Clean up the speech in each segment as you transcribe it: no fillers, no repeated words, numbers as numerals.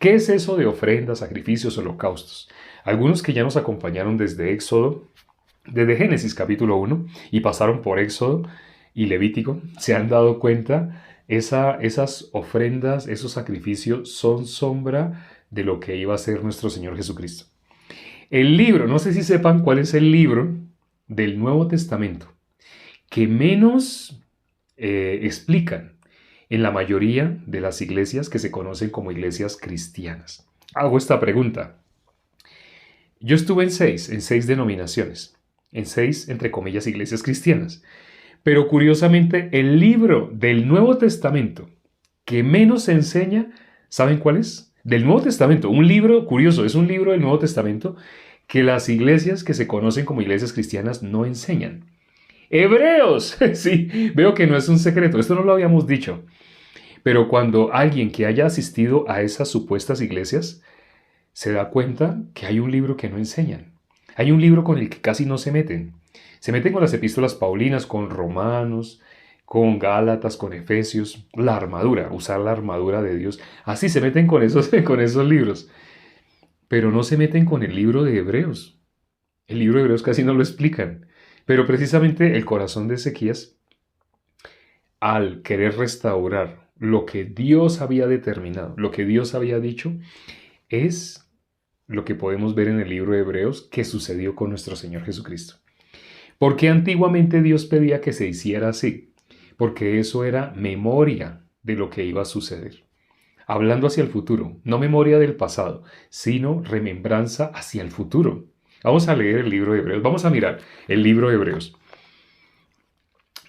¿Qué es eso de ofrendas, sacrificios, holocaustos? Algunos que ya nos acompañaron desde Éxodo, desde Génesis capítulo 1 y pasaron por Éxodo y Levítico, se han dado cuenta, esas ofrendas, esos sacrificios son sombra de lo que iba a ser nuestro Señor Jesucristo. El libro, no sé si sepan cuál es el libro del Nuevo Testamento que menos explican en la mayoría de las iglesias que se conocen como iglesias cristianas. Hago esta pregunta. Yo estuve en seis denominaciones, en seis, entre comillas, iglesias cristianas. Pero curiosamente, el libro del Nuevo Testamento que menos se enseña, ¿saben cuál es? Del Nuevo Testamento. Un libro curioso, es un libro del Nuevo Testamento que las iglesias que se conocen como iglesias cristianas no enseñan. Hebreos, sí, veo que no es un secreto, esto no lo habíamos dicho. Pero cuando alguien que haya asistido a esas supuestas iglesias se da cuenta que hay un libro que no enseñan. Hay un libro con el que casi no se meten. Se meten con las epístolas paulinas, con Romanos, con Gálatas, con Efesios, la armadura, usar la armadura de Dios. Así se meten con con esos libros. Pero no se meten con el libro de Hebreos. El libro de Hebreos casi no lo explican. Pero precisamente el corazón de Ezequías, al querer restaurar lo que Dios había determinado, lo que Dios había dicho, es lo que podemos ver en el libro de Hebreos que sucedió con nuestro Señor Jesucristo. Porque antiguamente Dios pedía que se hiciera así, porque eso era memoria de lo que iba a suceder. Hablando hacia el futuro, no memoria del pasado, sino remembranza hacia el futuro. Vamos a leer el libro de Hebreos, vamos a mirar el libro de Hebreos.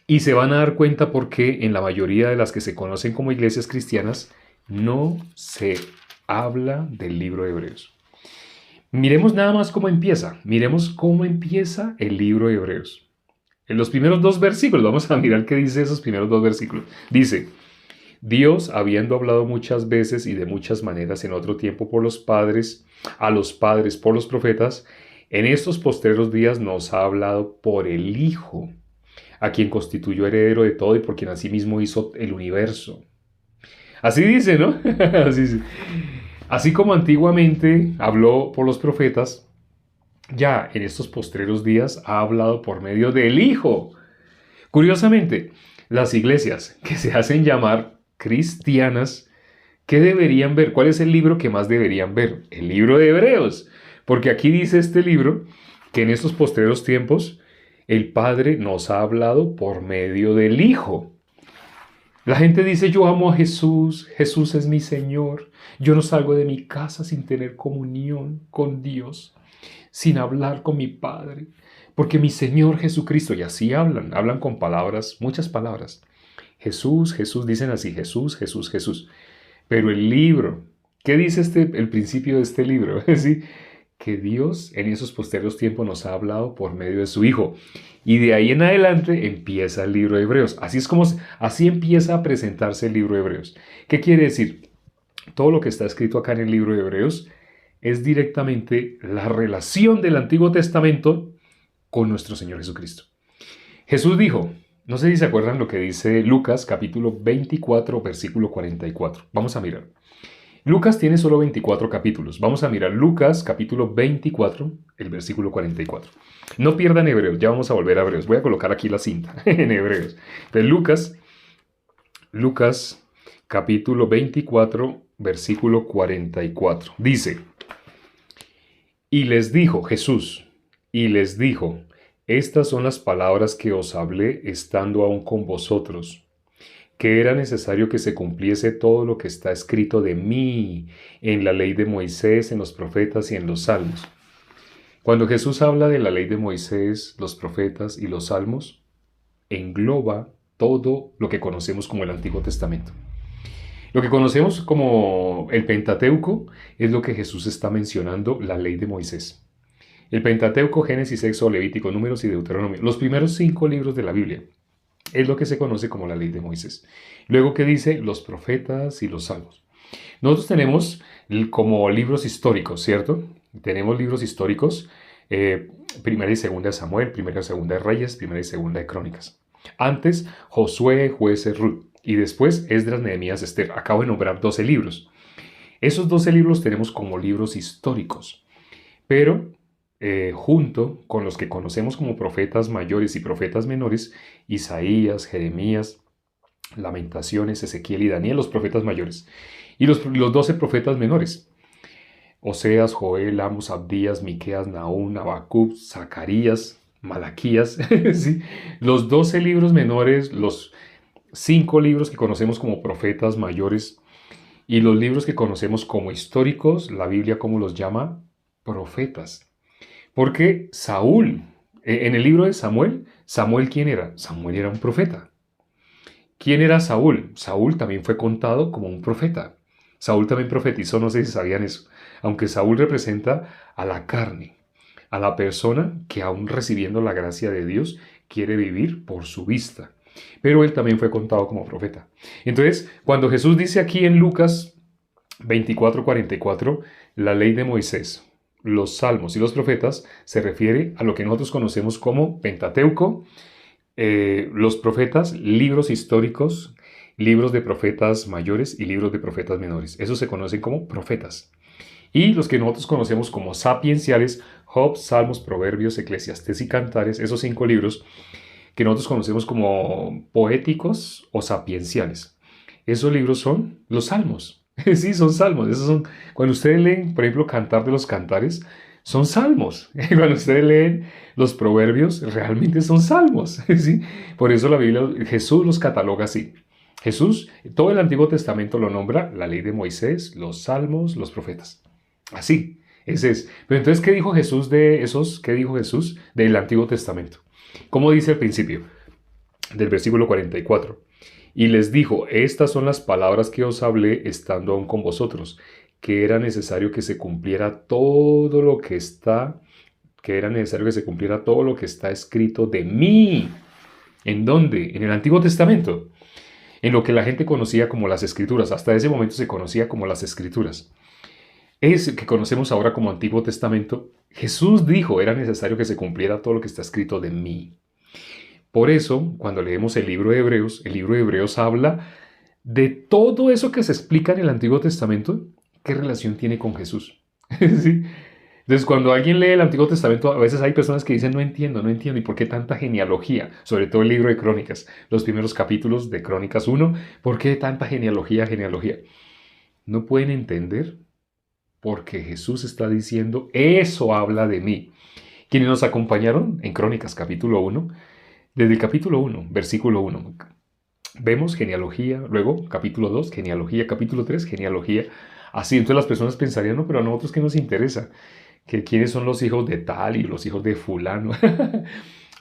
Y se van a dar cuenta por qué en la mayoría de las que se conocen como iglesias cristianas no se habla del libro de Hebreos. Miremos nada más cómo empieza. Miremos cómo empieza el libro de Hebreos. En los primeros dos versículos, vamos a mirar qué dice esos primeros dos versículos. Dice, Dios, habiendo hablado muchas veces y de muchas maneras en otro tiempo por los padres, a los padres por los profetas, en estos postreros días nos ha hablado por el Hijo, a quien constituyó heredero de todo y por quien asimismo hizo el universo. Así dice, ¿no? Así dice. Así como antiguamente habló por los profetas, ya en estos postreros días ha hablado por medio del Hijo. Curiosamente, las iglesias que se hacen llamar cristianas, ¿qué deberían ver? ¿Cuál es el libro que más deberían ver? El libro de Hebreos. Porque aquí dice este libro que en estos postreros tiempos el Padre nos ha hablado por medio del Hijo. La gente dice, yo amo a Jesús, Jesús es mi Señor, yo no salgo de mi casa sin tener comunión con Dios, sin hablar con mi Padre, porque mi Señor Jesucristo, y así hablan con palabras, muchas palabras. Jesús, Jesús, dicen así, Jesús, Jesús, Jesús. Pero el libro, ¿qué dice el principio de este libro? ¿Sí? Que Dios en esos posteriores tiempos nos ha hablado por medio de su Hijo. Y de ahí en adelante empieza el libro de Hebreos. Así empieza a presentarse el libro de Hebreos. ¿Qué quiere decir? Todo lo que está escrito acá en el libro de Hebreos es directamente la relación del Antiguo Testamento con nuestro Señor Jesucristo. Jesús dijo, no sé si se acuerdan lo que dice Lucas capítulo 24 versículo 44. Vamos a mirar. Lucas tiene solo 24 capítulos. Vamos a mirar Lucas capítulo 24, el versículo 44. No pierdan Hebreos, ya vamos a volver a Hebreos. Voy a colocar aquí la cinta en Hebreos. Entonces Lucas capítulo 24, versículo 44. Dice, y les dijo Jesús, y les dijo, estas son las palabras que os hablé estando aún con vosotros, que era necesario que se cumpliese todo lo que está escrito de mí en la ley de Moisés, en los profetas y en los salmos. Cuando Jesús habla de la ley de Moisés, los profetas y los salmos, engloba todo lo que conocemos como el Antiguo Testamento. Lo que conocemos como el Pentateuco es lo que Jesús está mencionando, la ley de Moisés. El Pentateuco, Génesis, Éxodo, Levítico, Números y Deuteronomio, los primeros 5 libros de la Biblia. Es lo que se conoce como la ley de Moisés. Luego, ¿qué dice? Los profetas y los salmos. Nosotros tenemos como libros históricos, ¿cierto? Tenemos libros históricos, primera y segunda de Samuel, primera y segunda de Reyes, primera y segunda de Crónicas. Antes, Josué, Jueces, Ruth. Y después, Esdras, Nehemías, Esther. Acabo de nombrar 12 libros. Esos 12 libros tenemos como libros históricos, pero junto con los que conocemos como profetas mayores y profetas menores, Isaías, Jeremías, Lamentaciones, Ezequiel y Daniel, los profetas mayores, y los 12 profetas menores, Oseas, Joel, Amos, Abdías, Miqueas, Nahum, Habacuc, Zacarías, Malaquías, ¿sí? Los 12 libros menores, los 5 libros que conocemos como profetas mayores y los libros que conocemos como históricos, la Biblia como los llama profetas. Porque Saúl, en el libro de Samuel, ¿Samuel quién era? Samuel era un profeta. ¿Quién era Saúl? Saúl también fue contado como un profeta. Saúl también profetizó, no sé si sabían eso, aunque Saúl representa a la carne, a la persona que aún recibiendo la gracia de Dios quiere vivir por su vista. Pero él también fue contado como profeta. Entonces, cuando Jesús dice aquí en Lucas 24:44, la ley de Moisés, los salmos y los profetas, se refiere a lo que nosotros conocemos como Pentateuco, los profetas, libros históricos, libros de profetas mayores y libros de profetas menores. Esos se conocen como profetas. Y los que nosotros conocemos como sapienciales, Job, Salmos, Proverbios, Eclesiastés y Cantares, esos 5 libros que nosotros conocemos como poéticos o sapienciales. Esos libros son los salmos. Sí, son salmos. Esos son, cuando ustedes leen, por ejemplo, Cantar de los Cantares, son salmos. Cuando ustedes leen los proverbios, realmente son salmos. ¿Sí? Por eso la Biblia, Jesús los cataloga así. Jesús, todo el Antiguo Testamento lo nombra la ley de Moisés, los salmos, los profetas. Así, ese es. Pero entonces, ¿qué dijo Jesús de esos? ¿Qué dijo Jesús del Antiguo Testamento? ¿Cómo dice al principio del versículo 44? Y les dijo, estas son las palabras que os hablé estando aún con vosotros, que era necesario que se cumpliera todo lo que está, escrito de mí. ¿En dónde? En el Antiguo Testamento. En lo que la gente conocía como las Escrituras. Hasta ese momento se conocía como las Escrituras. Es que conocemos ahora como Antiguo Testamento. Jesús dijo, era necesario que se cumpliera todo lo que está escrito de mí. Por eso, cuando leemos el libro de Hebreos habla de todo eso que se explica en el Antiguo Testamento, ¿qué relación tiene con Jesús? ¿Sí? Entonces, cuando alguien lee el Antiguo Testamento, a veces hay personas que dicen, no entiendo, ¿y por qué tanta genealogía? Sobre todo el libro de Crónicas, los primeros capítulos de Crónicas 1, ¿por qué tanta genealogía? No pueden entender porque Jesús está diciendo, eso habla de mí. Quienes nos acompañaron en Crónicas capítulo 1, desde el capítulo 1, versículo 1, vemos genealogía, luego capítulo 2, genealogía, capítulo 3, genealogía. Así, entonces las personas pensarían, no, pero a nosotros ¿qué nos interesa? Que quiénes son los hijos de tal y los hijos de fulano.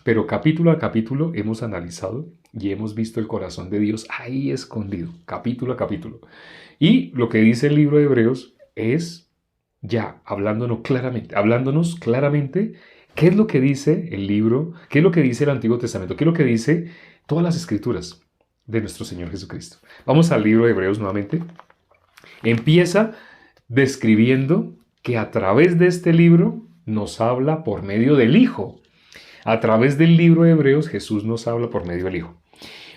Pero capítulo a capítulo hemos analizado y hemos visto el corazón de Dios ahí escondido, capítulo a capítulo. Y lo que dice el libro de Hebreos es ya hablándonos claramente qué es lo que dice el libro, qué es lo que dice el Antiguo Testamento, qué es lo que dice todas las escrituras de nuestro Señor Jesucristo. Vamos al libro de Hebreos nuevamente. Empieza describiendo que a través de este libro nos habla por medio del Hijo. A través del libro de Hebreos Jesús nos habla por medio del Hijo.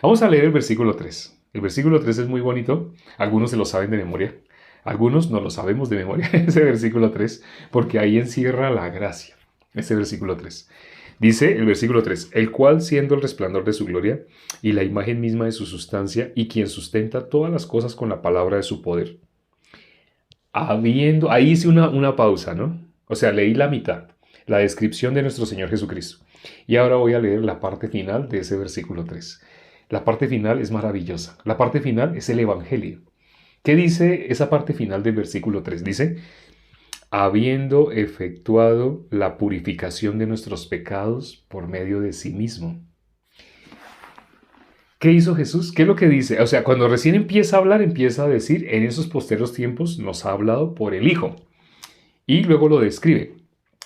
Vamos a leer el versículo 3. El versículo 3 es muy bonito. Algunos se lo saben de memoria. Algunos no lo sabemos de memoria, ese versículo 3, porque ahí encierra la gracia, ese versículo 3. Dice el versículo 3, el cual siendo el resplandor de su gloria y la imagen misma de su sustancia y quien sustenta todas las cosas con la palabra de su poder. Ahí hice una pausa, ¿no? O sea, leí la mitad, la descripción de nuestro Señor Jesucristo. Y ahora voy a leer la parte final de ese versículo 3. La parte final es maravillosa. La parte final es el Evangelio. ¿Qué dice esa parte final del versículo 3? Dice, habiendo efectuado la purificación de nuestros pecados por medio de sí mismo. ¿Qué hizo Jesús? ¿Qué es lo que dice? O sea, cuando recién empieza a hablar, empieza a decir, en esos posteros tiempos nos ha hablado por el Hijo. Y luego lo describe,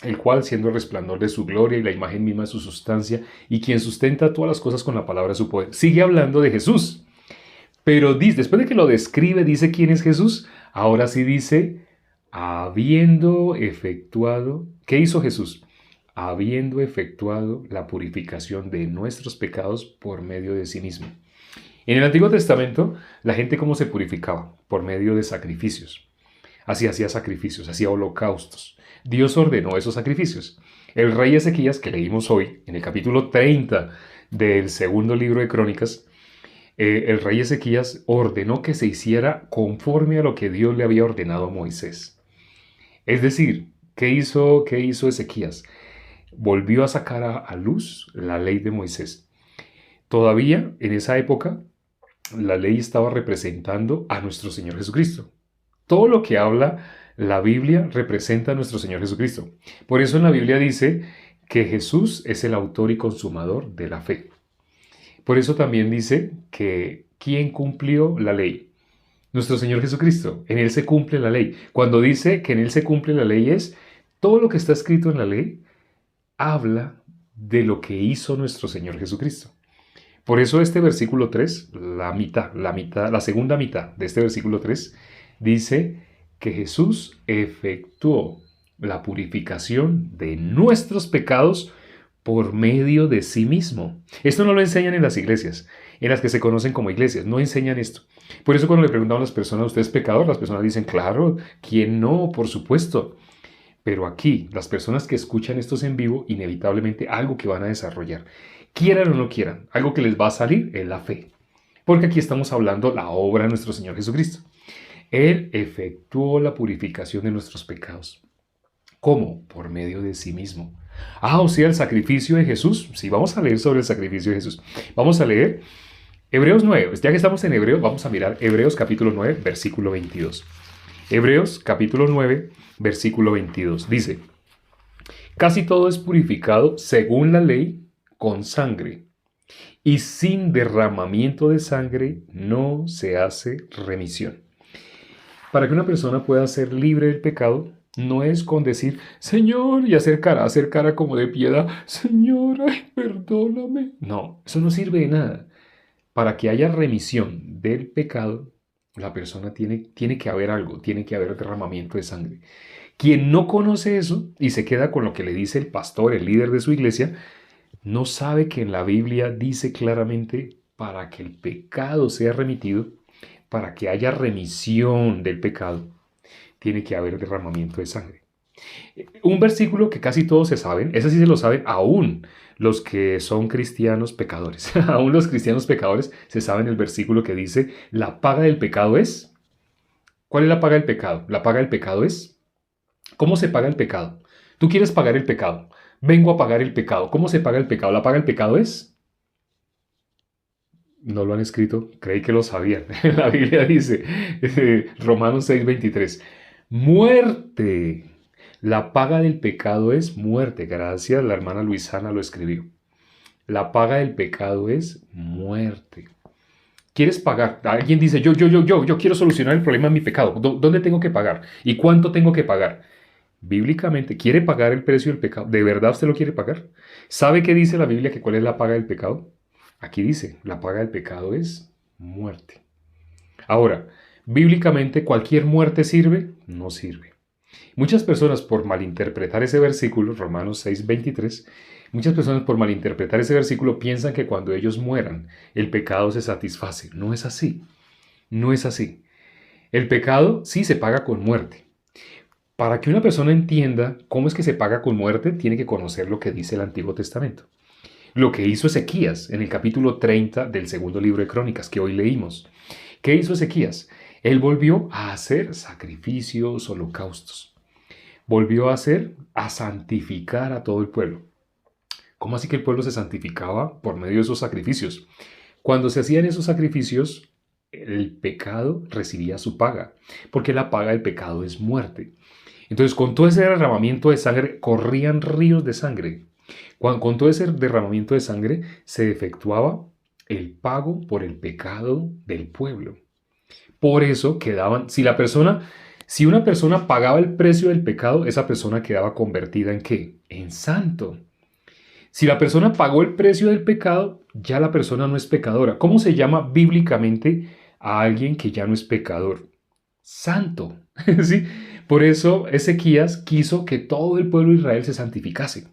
el cual siendo el resplandor de su gloria y la imagen misma de su sustancia, y quien sustenta todas las cosas con la palabra de su poder. Sigue hablando de Jesús. Pero después de que lo describe, dice quién es Jesús. Ahora sí dice, habiendo efectuado, ¿qué hizo Jesús? Habiendo efectuado la purificación de nuestros pecados por medio de sí mismo. En el Antiguo Testamento, la gente ¿cómo se purificaba? Por medio de sacrificios. así hacía sacrificios, hacía holocaustos. Dios ordenó esos sacrificios. El rey Ezequías, que leímos hoy, en el capítulo 30 del segundo libro de Crónicas, el rey Ezequías ordenó que se hiciera conforme a lo que Dios le había ordenado a Moisés. Es decir, ¿qué hizo Ezequías? Volvió a sacar a luz la ley de Moisés. Todavía en esa época, la ley estaba representando a nuestro Señor Jesucristo. Todo lo que habla la Biblia representa a nuestro Señor Jesucristo. Por eso en la Biblia dice que Jesús es el autor y consumador de la fe. Por eso también dice que ¿quién cumplió la ley? Nuestro Señor Jesucristo. En Él se cumple la ley. Cuando dice que en Él se cumple la ley es todo lo que está escrito en la ley habla de lo que hizo nuestro Señor Jesucristo. Por eso este versículo 3, la segunda mitad de este versículo 3, dice que Jesús efectuó la purificación de nuestros pecados por medio de sí mismo. Esto no lo enseñan en las iglesias, en las que se conocen como iglesias, no enseñan esto. Por eso cuando le preguntan a las personas, ¿usted es pecador? Las personas dicen, claro, ¿quién no? Por supuesto. Pero aquí, las personas que escuchan estos en vivo, inevitablemente algo que van a desarrollar, quieran o no quieran, algo que les va a salir es la fe. Porque aquí estamos hablando la obra de nuestro Señor Jesucristo. Él efectuó la purificación de nuestros pecados. ¿Cómo? Por medio de sí mismo. O sea, el sacrificio de Jesús. Sí, vamos a leer sobre el sacrificio de Jesús. Vamos a leer Hebreos 9. Ya que estamos en Hebreos, vamos a mirar Hebreos capítulo 9, versículo 22. Hebreos capítulo 9, versículo 22. Dice, casi todo es purificado según la ley con sangre, y sin derramamiento de sangre no se hace remisión. Para que una persona pueda ser libre del pecado, no es con decir, Señor, y hacer cara como de piedad, Señor, ay, perdóname. No, eso no sirve de nada. Para que haya remisión del pecado, la persona tiene que haber algo, tiene que haber derramamiento de sangre. Quien no conoce eso y se queda con lo que le dice el pastor, el líder de su iglesia, no sabe que en la Biblia dice claramente para que el pecado sea remitido, para que haya remisión del pecado, tiene que haber derramamiento de sangre. Un versículo que casi todos se saben, ese sí se lo saben aún los que son cristianos pecadores. Aún los cristianos pecadores se saben el versículo que dice, la paga del pecado es... ¿Cuál es la paga del pecado? La paga del pecado es... ¿Cómo se paga el pecado? Tú quieres pagar el pecado. Vengo a pagar el pecado. ¿Cómo se paga el pecado? La paga del pecado es... No lo han escrito, creí que lo sabían. La Biblia dice, Romanos 6:23, muerte. La paga del pecado es muerte. Gracias, la hermana Luisana lo escribió. La paga del pecado es muerte. ¿Quieres pagar? Alguien dice, yo quiero solucionar el problema de mi pecado. ¿Dónde tengo que pagar? ¿Y cuánto tengo que pagar? Bíblicamente, ¿quiere pagar el precio del pecado? ¿De verdad usted lo quiere pagar? ¿Sabe qué dice la Biblia que cuál es la paga del pecado? Aquí dice, la paga del pecado es muerte. Ahora, bíblicamente, ¿cualquier muerte sirve? No sirve. Muchas personas por malinterpretar ese versículo, Romanos 6:23, muchas personas por malinterpretar ese versículo piensan que cuando ellos mueran, el pecado se satisface. No es así. No es así. El pecado sí se paga con muerte. Para que una persona entienda cómo es que se paga con muerte, tiene que conocer lo que dice el Antiguo Testamento. Lo que hizo Ezequías en el capítulo 30 del segundo libro de Crónicas que hoy leímos. ¿Qué hizo Ezequías? Él volvió a hacer sacrificios, holocaustos. Volvió a santificar a todo el pueblo. ¿Cómo así que el pueblo se santificaba? Por medio de esos sacrificios. Cuando se hacían esos sacrificios, el pecado recibía su paga, porque la paga del pecado es muerte. Entonces, con todo ese derramamiento de sangre, corrían ríos de sangre. Con todo ese derramamiento de sangre se efectuaba el pago por el pecado del pueblo. Por eso quedaban, si una persona pagaba el precio del pecado, esa persona quedaba convertida ¿en qué? En santo. Si la persona pagó el precio del pecado, ya la persona no es pecadora. ¿Cómo se llama bíblicamente a alguien que ya no es pecador? Santo. ¿Sí? Por eso Ezequías quiso que todo el pueblo de Israel se santificase.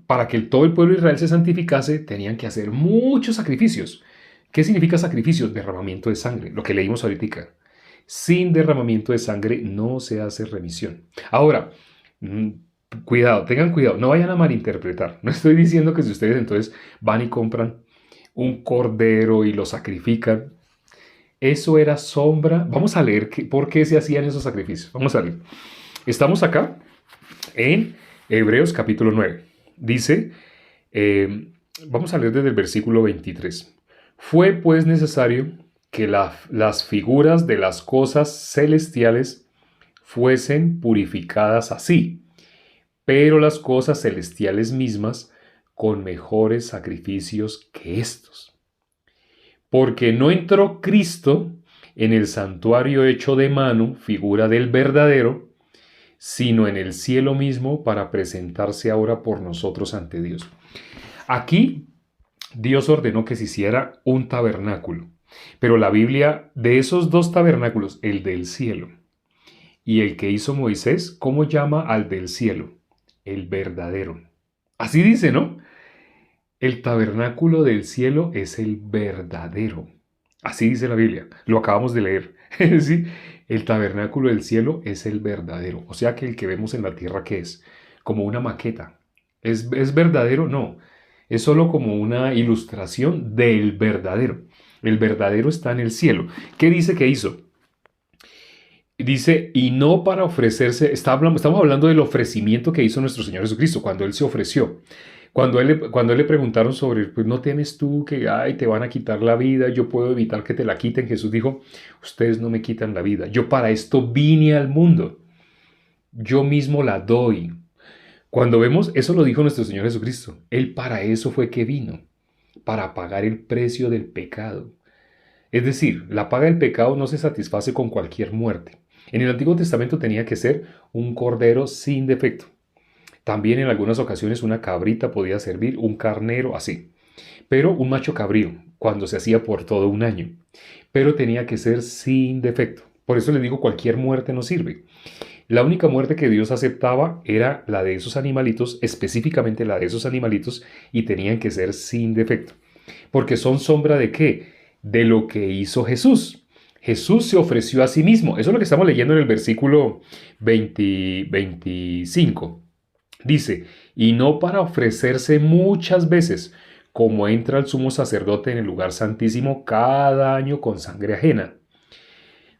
Para que todo el pueblo de Israel se santificase, tenían que hacer muchos sacrificios. ¿Qué significa sacrificios? Derramamiento de sangre, lo que leímos ahorita. Sin derramamiento de sangre no se hace remisión. Ahora, cuidado, tengan cuidado, no vayan a malinterpretar. No estoy diciendo que si ustedes entonces van y compran un cordero y lo sacrifican, eso era sombra. Vamos a leer por qué se hacían esos sacrificios. Vamos a leer. Estamos acá en Hebreos capítulo 9. Dice, vamos a leer desde el versículo 23. Fue pues necesario que las figuras de las cosas celestiales fuesen purificadas así, pero las cosas celestiales mismas con mejores sacrificios que estos. Porque no entró Cristo en el santuario hecho de mano, figura del verdadero, sino en el cielo mismo para presentarse ahora por nosotros ante Dios. Aquí Dios ordenó que se hiciera un tabernáculo, pero la Biblia, de esos dos tabernáculos, el del cielo y el que hizo Moisés, ¿cómo llama al del cielo? El verdadero. Así dice, ¿no? El tabernáculo del cielo es el verdadero. Así dice la Biblia. Lo acabamos de leer. ¿Sí? El tabernáculo del cielo es el verdadero. O sea que el que vemos en la tierra, ¿qué es? Como una maqueta. ¿Es verdadero? No. Es solo como una ilustración del verdadero. El verdadero está en el cielo. ¿Qué dice que hizo? Dice, y no para ofrecerse, estamos hablando del ofrecimiento que hizo nuestro Señor Jesucristo, cuando Él se ofreció. Cuando él le preguntaron sobre, pues no temes tú que te van a quitar la vida, yo puedo evitar que te la quiten. Jesús dijo, ustedes no me quitan la vida, yo para esto vine al mundo, yo mismo la doy. Cuando vemos, eso lo dijo nuestro Señor Jesucristo, Él para eso fue que vino, para pagar el precio del pecado. Es decir, la paga del pecado no se satisface con cualquier muerte. En el Antiguo Testamento tenía que ser un cordero sin defecto. También en algunas ocasiones una cabrita podía servir, un carnero, así. Pero un macho cabrío, cuando se hacía por todo un año. Pero tenía que ser sin defecto. Por eso les digo, cualquier muerte no sirve. La única muerte que Dios aceptaba era la de esos animalitos, específicamente la de esos animalitos, y tenían que ser sin defecto. Porque son sombra ¿de qué? De lo que hizo Jesús. Jesús se ofreció a sí mismo. Eso es lo que estamos leyendo en el versículo 25. Dice, y no para ofrecerse muchas veces, como entra el sumo sacerdote en el lugar santísimo cada año con sangre ajena.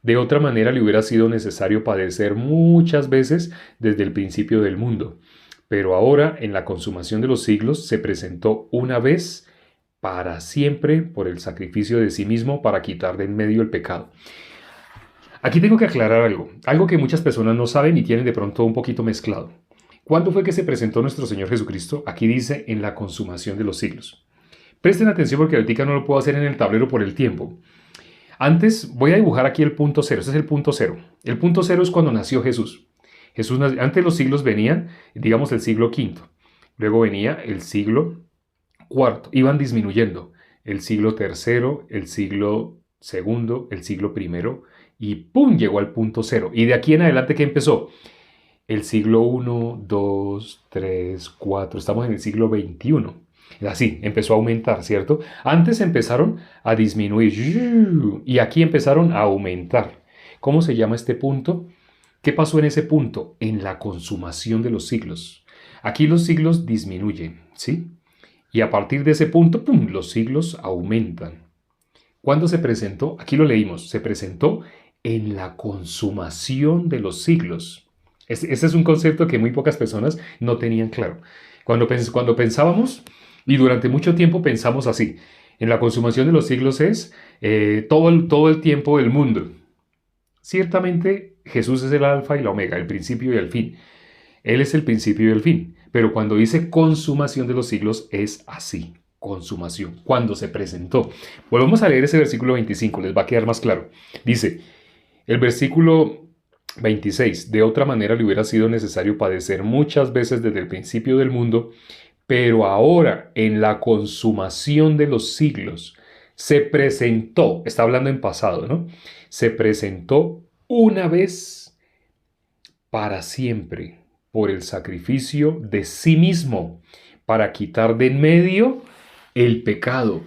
De otra manera le hubiera sido necesario padecer muchas veces desde el principio del mundo. Pero ahora, en la consumación de los siglos, se presentó una vez para siempre por el sacrificio de sí mismo para quitar de en medio el pecado. Aquí tengo que aclarar algo que muchas personas no saben y tienen de pronto un poquito mezclado. ¿Cuándo fue que se presentó nuestro Señor Jesucristo? Aquí dice, en la consumación de los siglos. Presten atención porque ahorita no lo puedo hacer en el tablero por el tiempo. Antes voy a dibujar aquí el punto cero. Ese es el punto cero. El punto cero es cuando nació Jesús. Antes los siglos venían, digamos, el siglo V. Luego venía el siglo IV. Iban disminuyendo. El siglo III, el siglo II, el siglo I. Y ¡pum! Llegó al punto cero. Y de aquí en adelante, ¿qué empezó? El siglo I, II, III, IV. Estamos en el siglo XXI. Así, empezó a aumentar, ¿cierto? Antes empezaron a disminuir y aquí empezaron a aumentar. ¿Cómo se llama este punto? ¿Qué pasó en ese punto? En la consumación de los siglos. Aquí los siglos disminuyen, ¿sí? Y a partir de ese punto, ¡pum!, los siglos aumentan. ¿Cuándo se presentó? Aquí lo leímos. Se presentó en la consumación de los siglos. Ese es un concepto que muy pocas personas no tenían claro. Cuando pensábamos, y durante mucho tiempo pensamos así, en la consumación de los siglos es todo el tiempo del mundo. Ciertamente Jesús es el alfa y la omega, el principio y el fin. Él es el principio y el fin. Pero cuando dice consumación de los siglos es así, consumación, cuando se presentó. Volvamos a leer ese versículo 25, les va a quedar más claro. Dice, el versículo 26, de otra manera le hubiera sido necesario padecer muchas veces desde el principio del mundo, pero ahora en la consumación de los siglos se presentó, está hablando en pasado, ¿no? Se presentó una vez para siempre por el sacrificio de sí mismo para quitar de en medio el pecado.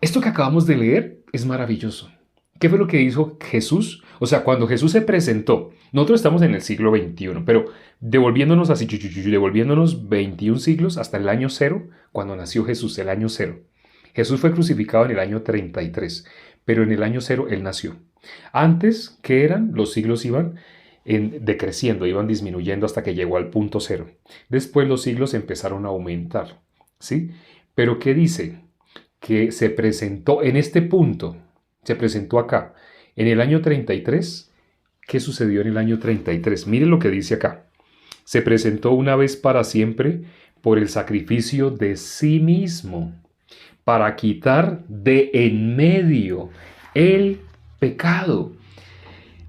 Esto que acabamos de leer es maravilloso. ¿Qué fue lo que hizo Jesús? O sea, cuando Jesús se presentó, nosotros estamos en el siglo XXI, pero devolviéndonos así, devolviéndonos 21 siglos hasta el año cero, cuando nació Jesús, el año cero. Jesús fue crucificado en el año 33, pero en el año cero Él nació. Antes, ¿qué eran? Los siglos iban decreciendo, iban disminuyendo hasta que llegó al punto cero. Después los siglos empezaron a aumentar, ¿sí? Pero ¿qué dice? Que se presentó en este punto, se presentó acá, en el año 33. ¿Qué sucedió en el año 33? Miren lo que dice acá. Se presentó una vez para siempre por el sacrificio de sí mismo, para quitar de en medio el pecado.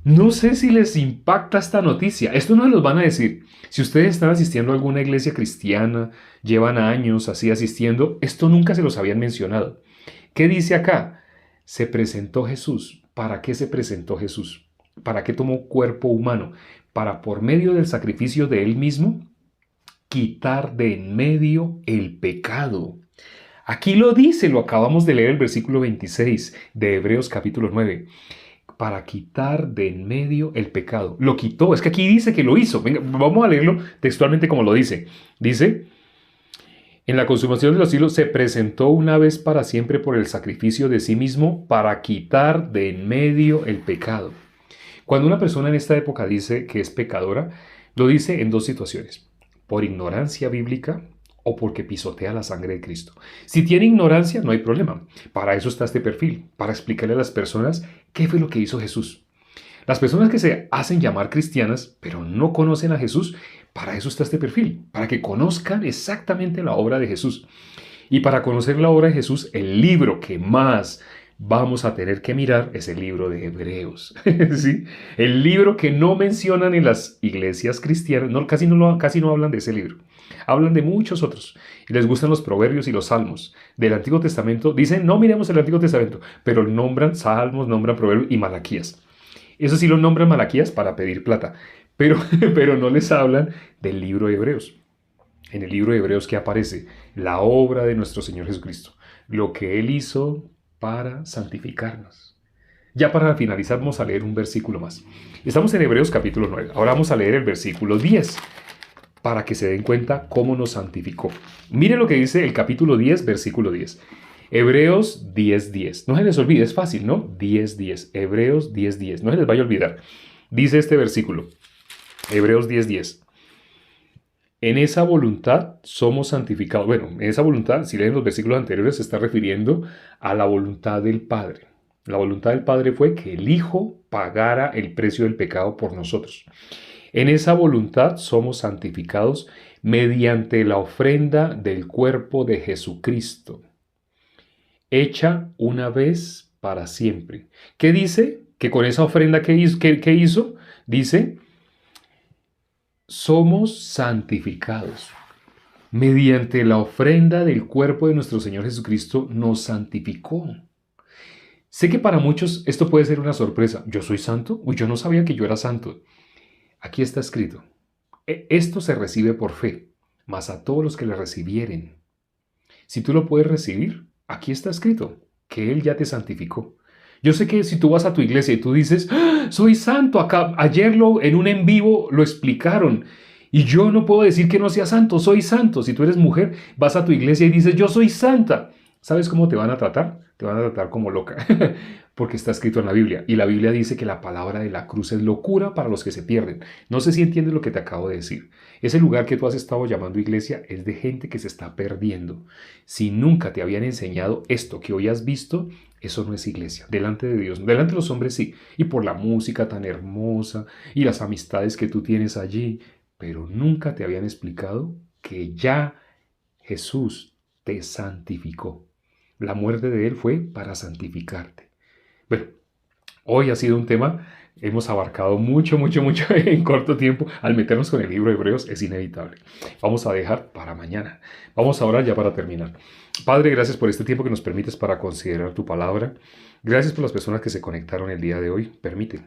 No sé si les impacta esta noticia. Esto no los van a decir. Si ustedes están asistiendo a alguna iglesia cristiana, llevan años así asistiendo, esto nunca se los habían mencionado. ¿Qué dice acá? Se presentó Jesús. ¿Para qué se presentó Jesús? ¿Para qué tomó cuerpo humano? Para, por medio del sacrificio de Él mismo, quitar de en medio el pecado. Aquí lo dice, lo acabamos de leer el versículo 26 de Hebreos capítulo 9. Para quitar de en medio el pecado. Lo quitó, es que aquí dice que lo hizo. Venga, vamos a leerlo textualmente como lo dice. Dice, en la consumación de los siglos se presentó una vez para siempre por el sacrificio de sí mismo para quitar de en medio el pecado. Cuando una persona en esta época dice que es pecadora, lo dice en dos situaciones. Por ignorancia bíblica o porque pisotea la sangre de Cristo. Si tiene ignorancia, no hay problema. Para eso está este perfil, para explicarle a las personas qué fue lo que hizo Jesús. Las personas que se hacen llamar cristianas, pero no conocen a Jesús, para eso está este perfil, para que conozcan exactamente la obra de Jesús. Y para conocer la obra de Jesús, el libro que más vamos a tener que mirar es el libro de Hebreos. ¿Sí? El libro que no mencionan en las iglesias cristianas, casi no hablan de ese libro. Hablan de muchos otros. Y les gustan los proverbios y los salmos. Del Antiguo Testamento dicen, no miremos el Antiguo Testamento, pero nombran salmos, nombran proverbios y Malaquías. Eso sí lo nombran Malaquías para pedir plata, pero no les hablan del libro de Hebreos. En el libro de Hebreos, ¿qué aparece? La obra de nuestro Señor Jesucristo. Lo que Él hizo para santificarnos. Ya para finalizar vamos a leer un versículo más. Estamos en Hebreos capítulo 9. Ahora vamos a leer el versículo 10 para que se den cuenta cómo nos santificó. Miren lo que dice el capítulo 10, versículo 10. Hebreos 10:10. No se les olvide, es fácil, ¿no? 10:10. Hebreos 10:10. No se les vaya a olvidar. Dice este versículo. Hebreos 10:10. En esa voluntad somos santificados. Bueno, en esa voluntad, si leen los versículos anteriores, se está refiriendo a la voluntad del Padre. La voluntad del Padre fue que el Hijo pagara el precio del pecado por nosotros. En esa voluntad somos santificados mediante la ofrenda del cuerpo de Jesucristo, hecha una vez para siempre. ¿Qué dice? Que con esa ofrenda que hizo, dice, somos santificados. Mediante la ofrenda del cuerpo de nuestro Señor Jesucristo nos santificó. Sé que para muchos esto puede ser una sorpresa. ¿Yo soy santo? Uy, yo no sabía que yo era santo. Aquí está escrito. Esto se recibe por fe, mas a todos los que le recibieren. Si tú lo puedes recibir, aquí está escrito que Él ya te santificó. Yo sé que si tú vas a tu iglesia y tú dices, ¡ah, soy santo! Ayer en un en vivo lo explicaron. Y yo no puedo decir que no sea santo, soy santo. Si tú eres mujer, vas a tu iglesia y dices, yo soy santa. ¿Sabes cómo te van a tratar? Te van a tratar como loca, porque está escrito en la Biblia. Y la Biblia dice que la palabra de la cruz es locura para los que se pierden. No sé si entiendes lo que te acabo de decir. Ese lugar que tú has estado llamando iglesia es de gente que se está perdiendo. Si nunca te habían enseñado esto que hoy has visto, eso no es iglesia. Delante de Dios, delante de los hombres sí. Y por la música tan hermosa y las amistades que tú tienes allí. Pero nunca te habían explicado que ya Jesús te santificó. La muerte de Él fue para santificarte. Bueno, hoy ha sido un tema, hemos abarcado mucho en corto tiempo. Al meternos con el libro de Hebreos es inevitable. Vamos a dejar para mañana. Vamos ahora ya para terminar. Padre, gracias por este tiempo que nos permites para considerar tu palabra. Gracias por las personas que se conectaron el día de hoy. Permite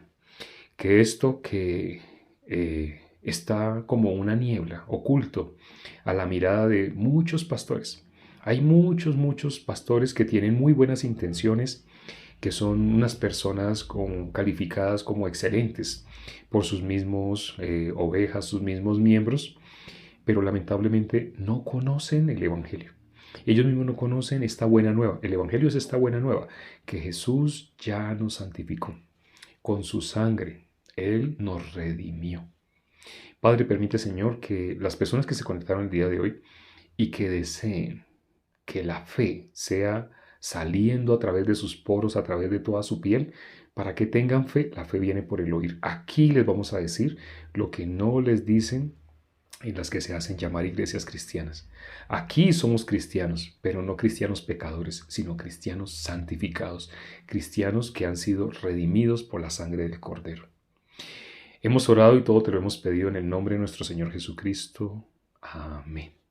que esto que está como una niebla, oculto a la mirada de muchos pastores. Hay muchos pastores que tienen muy buenas intenciones, que son unas personas calificadas como excelentes por sus mismos ovejas, sus mismos miembros, pero lamentablemente no conocen el Evangelio. Ellos mismos no conocen esta buena nueva. El Evangelio es esta buena nueva, que Jesús ya nos santificó. Con su sangre, Él nos redimió. Padre, permite, Señor, que las personas que se conectaron el día de hoy y que deseen que la fe sea saliendo a través de sus poros, a través de toda su piel, para que tengan fe, la fe viene por el oír. Aquí les vamos a decir lo que no les dicen en las que se hacen llamar iglesias cristianas. Aquí somos cristianos, pero no cristianos pecadores, sino cristianos santificados, cristianos que han sido redimidos por la sangre del Cordero. Hemos orado y todo te lo hemos pedido en el nombre de nuestro Señor Jesucristo. Amén.